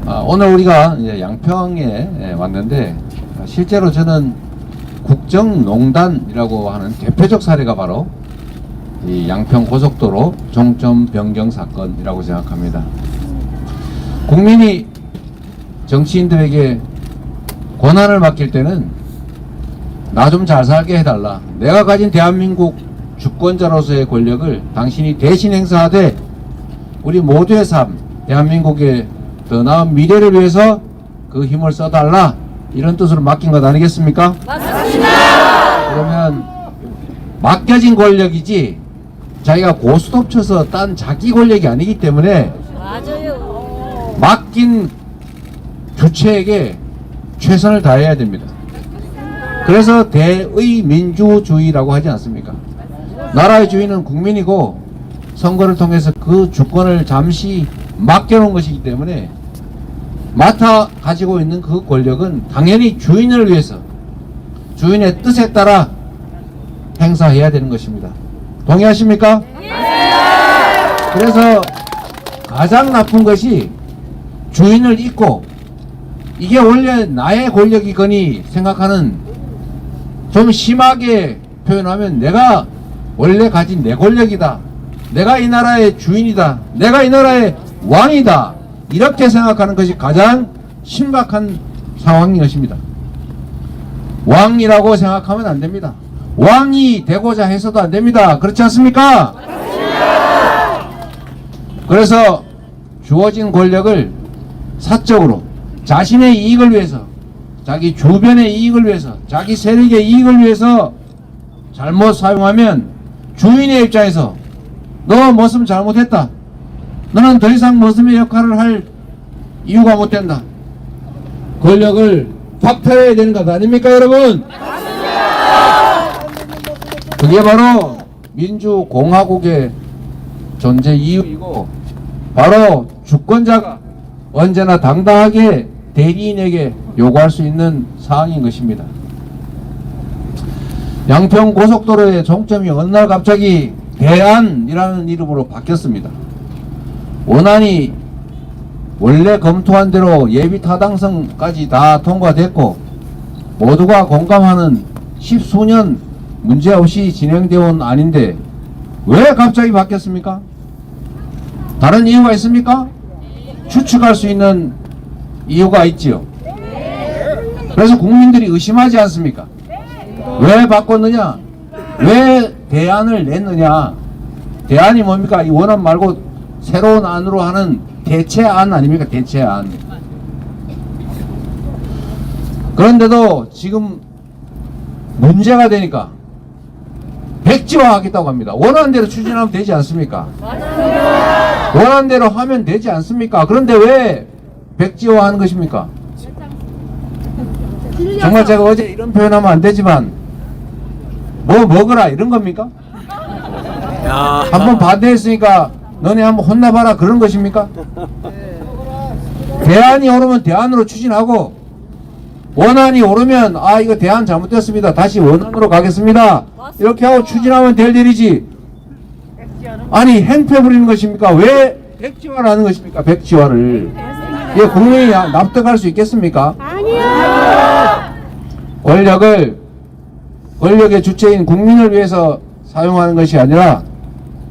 오늘 우리가 이제 양평에 왔는데 실제로 저는 국정농단이라고 하는 대표적 사례가 바로 이 양평 고속도로 종점 변경 사건이라고 생각합니다. 국민이 정치인들에게 권한을 맡길 때는 나 좀 잘 살게 해달라. 내가 가진 대한민국 주권자로서의 권력을 당신이 대신 행사하되 우리 모두의 삶, 대한민국의 더 나은 미래를 위해서 그 힘을 써달라. 이런 뜻으로 맡긴 것 아니겠습니까? 맞습니다. 그러면 맡겨진 권력이지 자기가 고스톱 쳐서 딴 자기 권력이 아니기 때문에 맞아요. 맡긴 주체에게 최선을 다해야 됩니다. 그래서 대의 민주주의라고 하지 않습니까? 나라의 주인은 국민이고 선거를 통해서 그 주권을 잠시 맡겨놓은 것이기 때문에 맡아 가지고 있는 그 권력은 당연히 주인을 위해서 주인의 뜻에 따라 행사해야 되는 것입니다. 동의하십니까? 그래서 가장 나쁜 것이 주인을 잊고 이게 원래 나의 권력이거니 생각하는, 좀 심하게 표현하면 내가 원래 가진 내 권력이다, 내가 이 나라의 주인이다, 내가 이 나라의 왕이다, 이렇게 생각하는 것이 가장 심각한 상황인 것입니다. 왕이라고 생각하면 안 됩니다. 왕이 되고자 해서도 안 됩니다. 그렇지 않습니까? 그래서 주어진 권력을 사적으로 자신의 이익을 위해서, 자기 주변의 이익을 위해서, 자기 세력의 이익을 위해서 잘못 사용하면 주인의 입장에서 너 머슴 잘못했다, 너는 더 이상 머슴의 역할을 할 이유가 못 된다, 권력을 박탈해야 되는 것 아닙니까 여러분? 그게 바로 민주공화국의 존재 이유이고, 바로 주권자가 언제나 당당하게 대리인에게 요구할 수 있는 사항인 것입니다. 양평 고속도로의 종점이 어느 날 갑자기 대안이라는 이름으로 바뀌었습니다. 원안이 원래 검토한 대로 예비 타당성까지 다 통과됐고 모두가 공감하는 십수년 문제없이 진행되어 온 안인데 왜 갑자기 바뀌었습니까? 다른 이유가 있습니까? 추측할 수 있는 이유가 있지요. 그래서 국민들이 의심하지 않습니까? 왜 바꿨느냐? 왜 대안을 냈느냐? 대안이 뭡니까? 이 원안 말고 새로운 안으로 하는 대체안 아닙니까? 대체안. 그런데도 지금 문제가 되니까 백지화 하겠다고 합니다. 원안대로 추진하면 되지 않습니까? 원안대로 하면 되지 않습니까? 그런데 왜 백지화 하는 것입니까? 정말 제가 어제 이런 표현하면 안 되지만 뭐 먹어라 이런 겁니까? 한번 반대했으니까 너네 한번 혼나봐라 그런 것입니까? 대안이 오르면 대안으로 추진하고 원안이 오르면 아 이거 대안 잘못됐습니다, 다시 원안으로 가겠습니다, 이렇게 하고 추진하면 될 일이지, 아니 행패 부리는 것입니까? 왜 백지화를 하는 것입니까? 백지화를. 이게 국민이 납득할 수 있겠습니까? 아니요. 권력의 주체인 국민을 위해서 사용하는 것이 아니라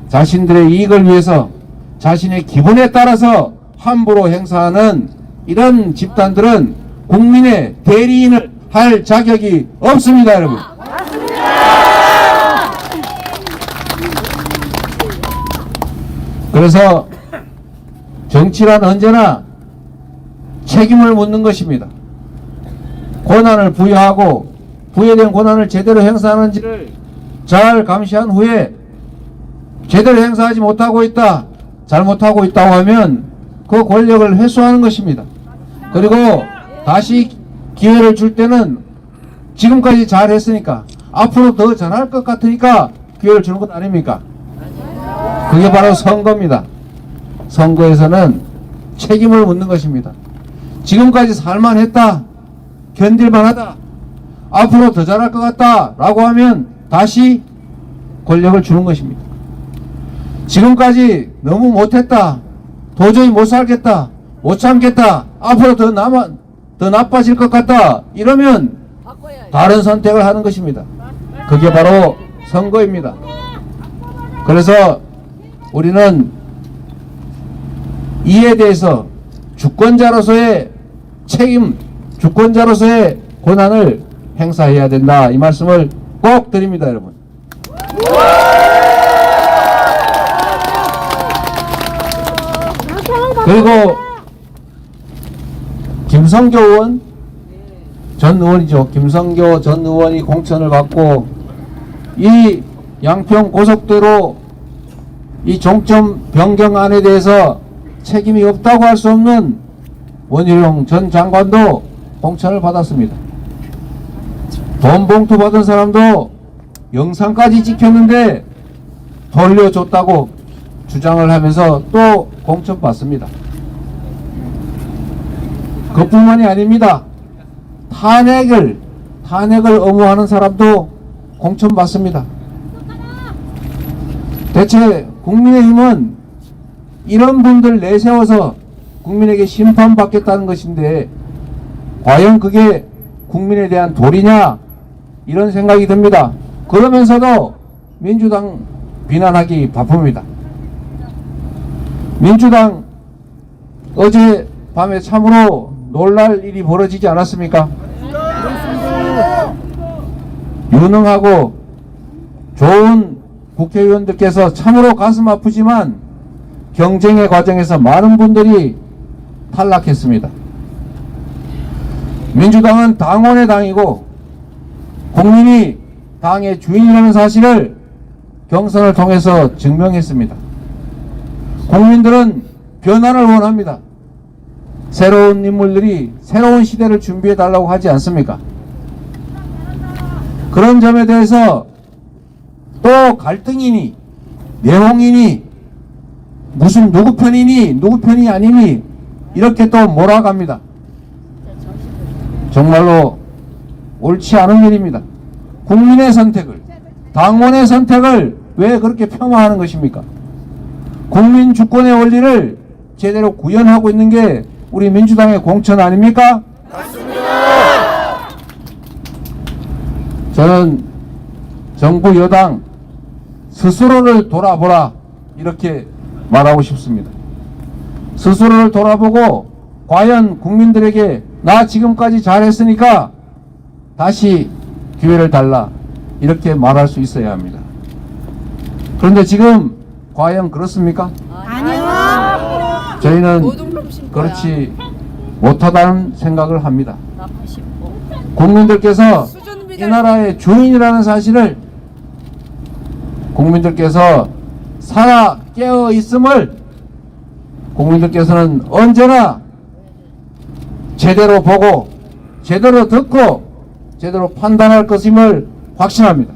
자신들의 이익을 위해서 자신의 기분에 따라서 함부로 행사하는 이런 집단들은 국민의 대리인을 할 자격이 없습니다, 여러분. 그래서 정치란 언제나 책임을 묻는 것입니다. 권한을 부여하고 부여된 권한을 제대로 행사하는지를 잘 감시한 후에 제대로 행사하지 못하고 있다, 잘못하고 있다고 하면 그 권력을 회수하는 것입니다. 그리고 다시 기회를 줄 때는 지금까지 잘했으니까 앞으로 더 잘할 것 같으니까 기회를 주는 것 아닙니까? 그게 바로 선거입니다. 선거에서는 책임을 묻는 것입니다. 지금까지 살만했다, 견딜만하다, 앞으로 더 잘할 것 같다 라고 하면 다시 권력을 주는 것입니다. 지금까지 너무 못했다, 도저히 못 살겠다, 못 참겠다, 앞으로 더 나빠질 것 같다, 이러면 바꿔야 다른 선택을 하는 것입니다. 그게 바로 선거입니다. 그래서 우리는 이에 대해서 주권자로서의 책임, 주권자로서의 권한을 행사해야 된다, 이 말씀을 꼭 드립니다, 여러분. 그리고 김성교 의원 전 의원이죠. 김성교 전 의원이 공천을 받고 이 양평 고속도로 이 종점 변경안에 대해서 책임이 없다고 할 수 없는 원희룡 전 장관도 공천을 받았습니다. 돈 봉투 받은 사람도 영상까지 찍혔는데 돌려줬다고 주장을 하면서 또 공천 받습니다. 그뿐만이 아닙니다. 탄핵을 엄호하는 사람도 공천 받습니다. 대체 국민의힘은 이런 분들 내세워서 국민에게 심판받겠다는 것인데 과연 그게 국민에 대한 도리냐, 이런 생각이 듭니다. 그러면서도 민주당 비난하기 바쁩니다. 민주당 어제 밤에 참으로 놀랄 일이 벌어지지 않았습니까? 유능하고 좋은 국회의원들께서 참으로 가슴 아프지만 경쟁의 과정에서 많은 분들이 탈락했습니다. 민주당은 당원의 당이고 국민이 당의 주인이라는 사실을 경선을 통해서 증명했습니다. 국민들은 변화를 원합니다. 새로운 인물들이 새로운 시대를 준비해달라고 하지 않습니까? 그런 점에 대해서 또 갈등이니 내홍이니 무슨 누구 편이니 누구 편이 아니니 이렇게 또 몰아갑니다. 정말로 옳지 않은 일입니다. 국민의 선택을, 당원의 선택을 왜 그렇게 폄하하는 것입니까? 국민 주권의 원리를 제대로 구현하고 있는 게 우리 민주당의 공천 아닙니까? 맞습니다. 저는 정부 여당 스스로를 돌아보라, 이렇게 말하고 싶습니다. 스스로를 돌아보고 과연 국민들에게 나 지금까지 잘했으니까 다시 기회를 달라, 이렇게 말할 수 있어야 합니다. 그런데 지금 과연 그렇습니까? 아니요. 저희는 그렇지 못하다는 생각을 합니다. 국민들께서 이 나라의 주인이라는 사실을 국민들께서 살아 깨어 있음을 국민들께서는 언제나 제대로 보고 제대로 듣고 제대로 판단할 것임을 확신합니다.